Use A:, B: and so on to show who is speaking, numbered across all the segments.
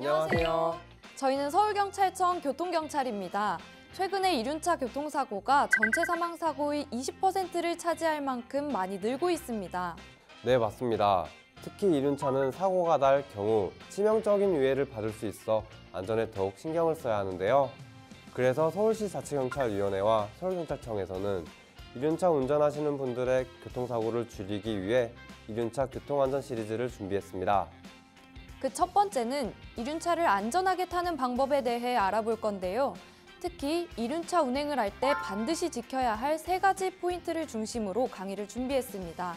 A: 안녕하세요.
B: 저희는 서울경찰청 교통경찰입니다. 최근에 이륜차 교통사고가 전체 사망사고의 20%를 차지할 만큼 많이 늘고 있습니다.
A: 네, 맞습니다. 특히 이륜차는 사고가 날 경우 치명적인 위해를 받을 수 있어 안전에 더욱 신경을 써야 하는데요. 그래서 서울시 자치경찰위원회와 서울경찰청에서는 이륜차 운전하시는 분들의 교통사고를 줄이기 위해 이륜차 교통안전 시리즈를 준비했습니다.
B: 그 첫 번째는 이륜차를 안전하게 타는 방법에 대해 알아볼 건데요. 특히 이륜차 운행을 할 때 반드시 지켜야 할 3가지 포인트를 중심으로 강의를 준비했습니다.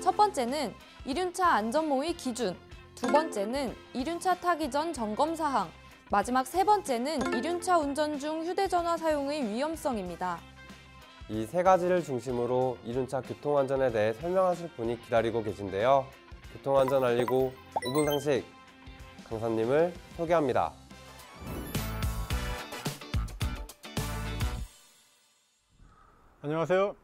B: 첫 번째는 이륜차 안전모의 기준, 두 번째는 이륜차 타기 전 점검 사항, 마지막 3번째는 이륜차 운전 중 휴대전화 사용의 위험성입니다.
A: 이 3가지를 중심으로 이륜차 교통안전에 대해 설명하실 분이 기다리고 계신데요. 교통안전 알리고 5분 상식 강사님을 소개합니다.
C: 안녕하세요.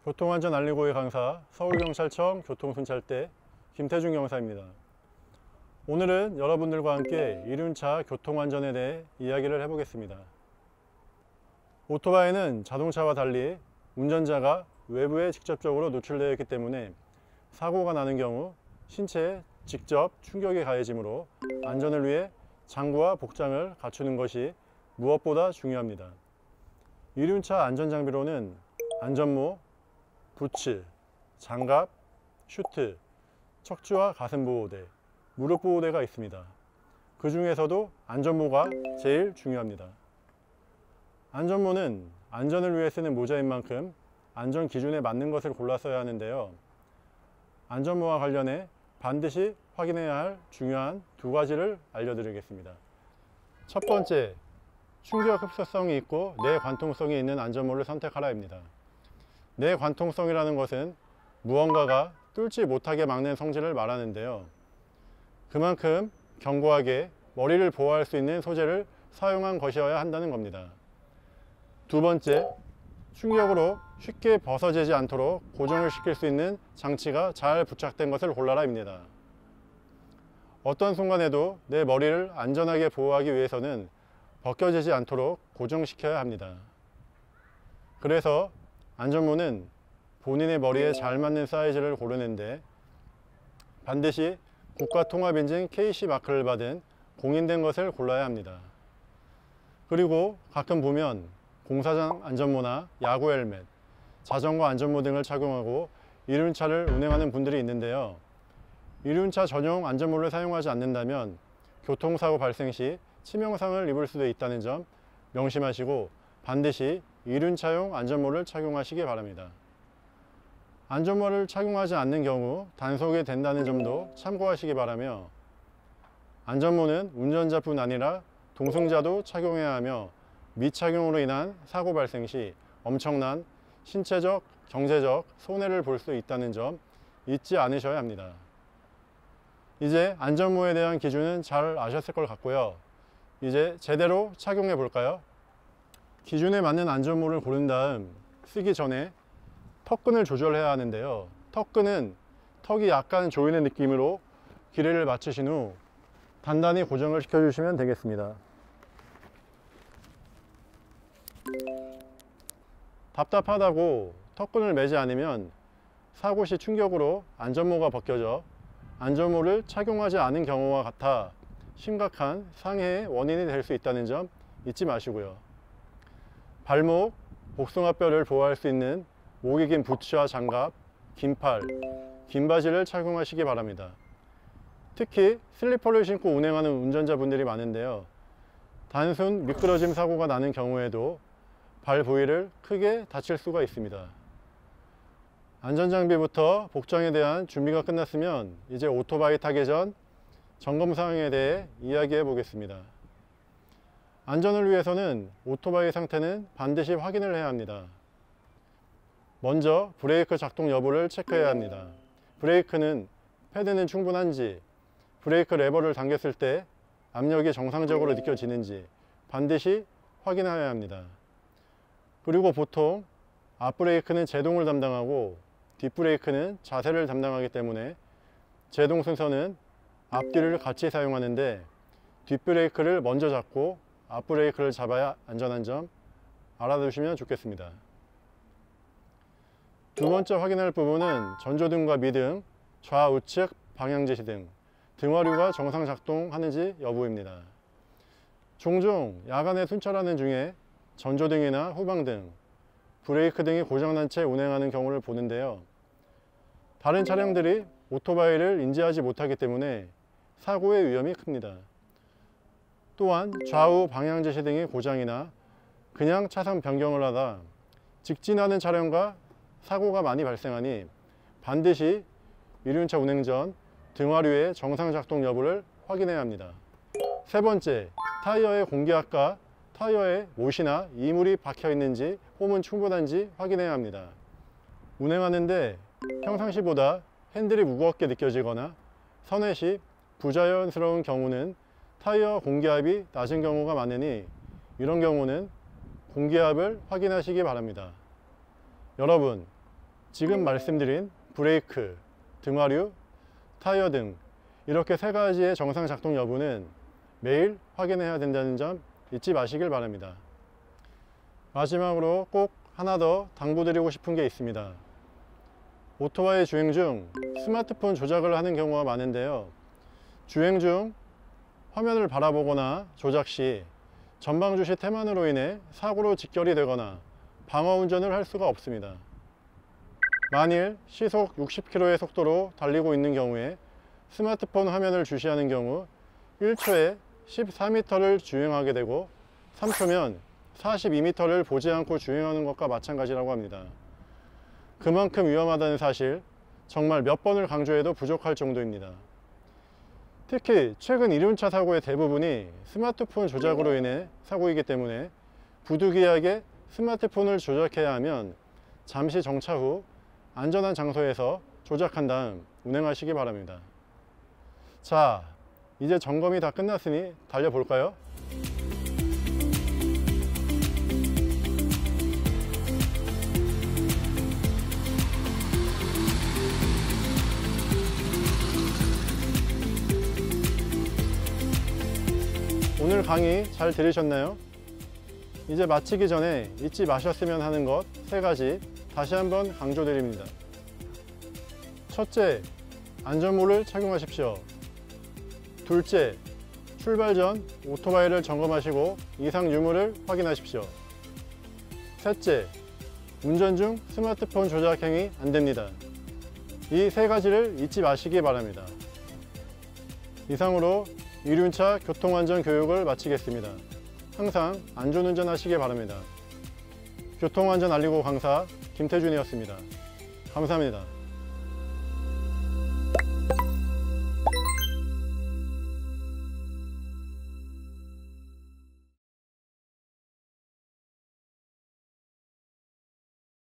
C: 교통안전 알리고의 강사 서울경찰청 교통순찰대 김태중 경사입니다. 오늘은 여러분들과 함께 이륜차 교통안전에 대해 이야기를 해보겠습니다. 오토바이는 자동차와 달리 운전자가 외부에 직접적으로 노출되어 있기 때문에 사고가 나는 경우 신체에 직접 충격이 가해지므로 안전을 위해 장구와 복장을 갖추는 것이 무엇보다 중요합니다. 이륜차 안전장비로는 안전모, 부츠, 장갑, 슈트, 척추와 가슴 보호대, 무릎 보호대가 있습니다. 그 중에서도 안전모가 제일 중요합니다. 안전모는 안전을 위해 쓰는 모자인 만큼 안전 기준에 맞는 것을 골라 써야 하는데요. 안전모와 관련해 반드시 확인해야 할 중요한 2가지를 알려드리겠습니다. 첫 번째, 충격 흡수성이 있고 내관통성이 있는 안전모를 선택하라입니다. 내관통성이라는 것은 무언가가 뚫지 못하게 막는 성질을 말하는데요. 그만큼 견고하게 머리를 보호할 수 있는 소재를 사용한 것이어야 한다는 겁니다. 두 번째, 충격으로 쉽게 벗어지지 않도록 고정을 시킬 수 있는 장치가 잘 부착된 것을 골라라입니다. 어떤 순간에도 내 머리를 안전하게 보호하기 위해서는 벗겨지지 않도록 고정시켜야 합니다. 그래서 안전모는 본인의 머리에 잘 맞는 사이즈를 고르는데 반드시 국가통합인증 KC 마크를 받은 공인된 것을 골라야 합니다. 그리고 가끔 보면 공사장 안전모나 야구 헬멧, 자전거 안전모 등을 착용하고 이륜차를 운행하는 분들이 있는데요. 이륜차 전용 안전모를 사용하지 않는다면 교통사고 발생 시 치명상을 입을 수도 있다는 점 명심하시고 반드시 이륜차용 안전모를 착용하시기 바랍니다. 안전모를 착용하지 않는 경우 단속이 된다는 점도 참고하시기 바라며 안전모는 운전자뿐 아니라 동승자도 착용해야 하며 미착용으로 인한 사고 발생 시 엄청난 신체적, 경제적 손해를 볼 수 있다는 점 잊지 않으셔야 합니다. 이제 안전모에 대한 기준은 잘 아셨을 것 같고요. 이제 제대로 착용해 볼까요? 기준에 맞는 안전모를 고른 다음 쓰기 전에 턱끈을 조절해야 하는데요. 턱끈은 턱이 약간 조이는 느낌으로 길이를 맞추신 후 단단히 고정을 시켜주시면 되겠습니다. 답답하다고 턱끈을 매지 않으면 사고 시 충격으로 안전모가 벗겨져 안전모를 착용하지 않은 경우와 같아 심각한 상해의 원인이 될 수 있다는 점 잊지 마시고요. 발목, 복숭아뼈를 보호할 수 있는 목이 긴 부츠와 장갑, 긴팔, 긴 바지를 착용하시기 바랍니다. 특히 슬리퍼를 신고 운행하는 운전자분들이 많은데요. 단순 미끄러짐 사고가 나는 경우에도 발 부위를 크게 다칠 수가 있습니다. 안전장비부터 복장에 대한 준비가 끝났으면 이제 오토바이 타기 전 점검 사항에 대해 이야기해 보겠습니다. 안전을 위해서는 오토바이 상태는 반드시 확인을 해야 합니다. 먼저 브레이크 작동 여부를 체크해야 합니다. 브레이크는 패드는 충분한지, 브레이크 레버를 당겼을 때 압력이 정상적으로 느껴지는지 반드시 확인해야 합니다. 그리고 보통 앞브레이크는 제동을 담당하고 뒷브레이크는 자세를 담당하기 때문에 제동 순서는 앞뒤를 같이 사용하는데 뒷브레이크를 먼저 잡고 앞브레이크를 잡아야 안전한 점 알아두시면 좋겠습니다. 두 번째 확인할 부분은 전조등과 미등, 좌우측 방향제시 등 등화류가 정상 작동하는지 여부입니다. 종종 야간에 순찰하는 중에 전조등이나 후방등, 브레이크 등이 고장난 채 운행하는 경우를 보는데요. 다른 차량들이 오토바이를 인지하지 못하기 때문에 사고의 위험이 큽니다. 또한 좌우 방향제시 등의 고장이나 그냥 차선 변경을 하다 직진하는 차량과 사고가 많이 발생하니 반드시 이륜차 운행 전 등화류의 정상 작동 여부를 확인해야 합니다. 세 번째, 타이어의 공기압과 타이어에 못이나 이물이 박혀 있는지 홈은 충분한지 확인해야 합니다. 운행하는데 평상시보다 핸들이 무겁게 느껴지거나 선회 시 부자연스러운 경우는 타이어 공기압이 낮은 경우가 많으니 이런 경우는 공기압을 확인하시기 바랍니다. 여러분, 지금 말씀드린 브레이크, 등화류, 타이어 등 이렇게 세 가지의 정상 작동 여부는 매일 확인해야 된다는 점 잊지 마시길 바랍니다. 마지막으로 꼭 하나 더 당부드리고 싶은 게 있습니다. 오토바이 주행 중 스마트폰 조작을 하는 경우가 많은데요. 주행 중 화면을 바라보거나 조작 시 전방주시 태만으로 인해 사고로 직결이 되거나 방어 운전을 할 수가 없습니다. 만일 시속 60km의 속도로 달리고 있는 경우에 스마트폰 화면을 주시하는 경우 1초에 14m를 주행하게 되고 3초면 42m를 보지 않고 주행하는 것과 마찬가지라고 합니다. 그만큼 위험하다는 사실 정말 몇 번을 강조해도 부족할 정도입니다. 특히 최근 이륜차 사고의 대부분이 스마트폰 조작으로 인해 사고이기 때문에 부득이하게 스마트폰을 조작해야 하면 잠시 정차 후 안전한 장소에서 조작한 다음 운행하시기 바랍니다. 자, 이제 점검이 다 끝났으니 달려볼까요? 오늘 강의 잘 들으셨나요? 이제 마치기 전에 잊지 마셨으면 하는 것 3가지 다시 한번 강조드립니다. 첫째, 안전모를 착용하십시오. 둘째, 출발 전 오토바이를 점검하시고 이상 유무를 확인하십시오. 셋째, 운전 중 스마트폰 조작 행위 안됩니다. 이 3가지를 잊지 마시기 바랍니다. 이상으로 이륜차 교통안전 교육을 마치겠습니다. 항상 안전운전 하시기 바랍니다. 교통안전 알리고 강사 김태준이었습니다. 감사합니다.